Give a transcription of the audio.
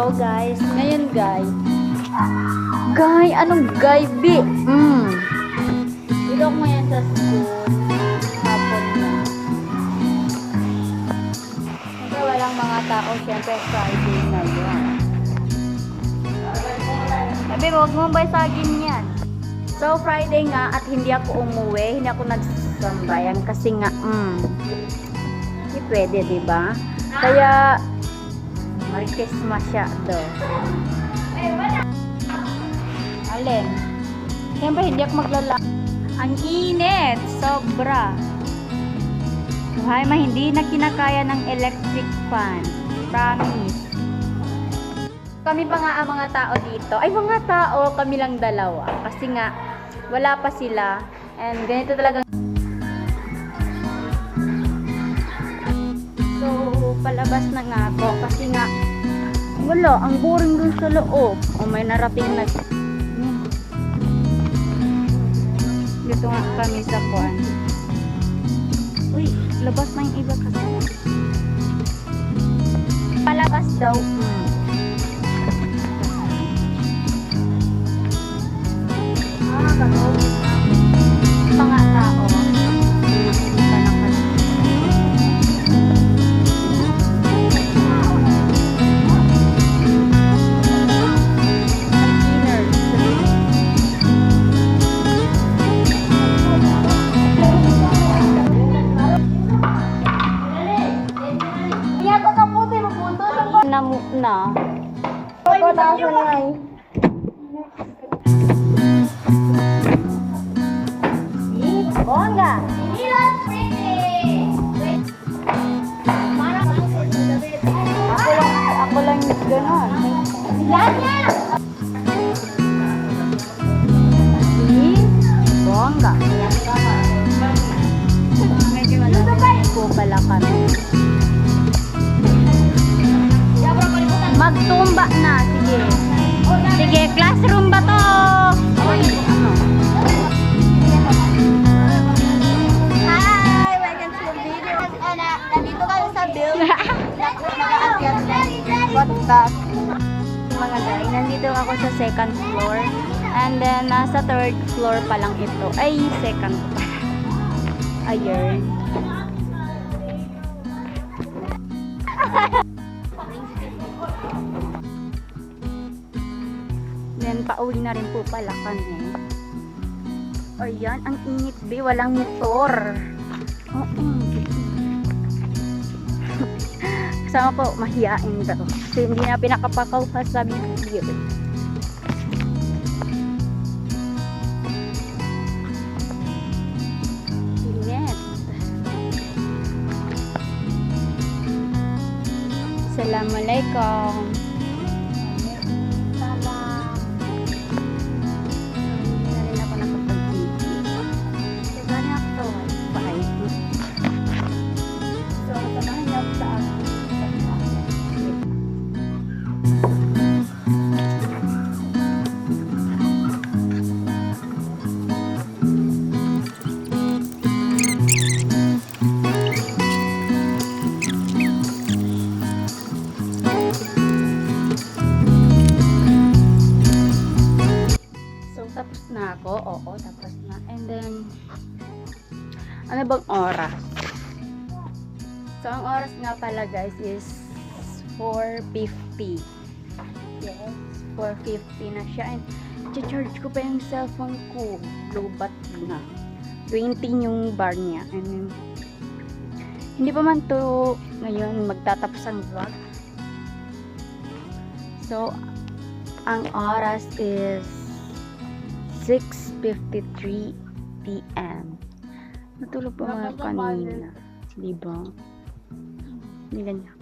So guys, ngayon guys. Guy, anong guy B? Dito ako ngayon sa school. Hapon na. Kasi walang mga tao. Siyempre Friday na yun. Sabi, huwag mo baysagin yan. So Friday nga at hindi ako umuwi. Hindi ako nagsambayan kasi nga, hindi pwede, diba? Kaya, Marikis masyado. Alin? Siyempre, hindi ako maglala. Ang init! Sobra. Buhay ma, hindi na kinakaya ng electric fan. Promise. Kami pa nga ang mga tao dito. Ay, mga tao, kami lang dalawa. Kasi nga, wala pa sila. And ganito talagang... So, palabas na nga ako. Kasi nga, wala, ang boring dun sa loob. O, may narating na... Dito nga kami sa kuwan. Uy, labas na yung iba kasi. Palabas daw. Mga tao. Nakikita na kasi. Na. Pagkatasan nga eh. Bongga! Ako lang gano'n. Bongga! Medyo malamig po pala kami. Magtumba na, sige. Sige, classroom ba to? Hi! Welcome to the video. Nandito kami sa building. What's that? Mga guys, nandito ako sa second floor. And then, nasa third floor pa lang ito. Ay, second pa. Ayun. Then, pauwi na rin po pala kami. Ayan, ang init be, walang motor. Kasama po, mahiyain daw. Kasi hindi na pinakapakaw pa sa video. Init. Assalamualaikum. Tapos na ako. Oo, tapos na. And then, ano bang oras? So, ang oras nga pala guys is 4:50. Yes, 4:50 na siya. And, charge ko pa yung cellphone ko. Lubat na. 20 yung bar niya. And then, hindi pa man to ngayon magtatapos ang vlog. So, ang oras is 6:53 PM. Natulog pa mga kanina. Diba? Hindi ganyan.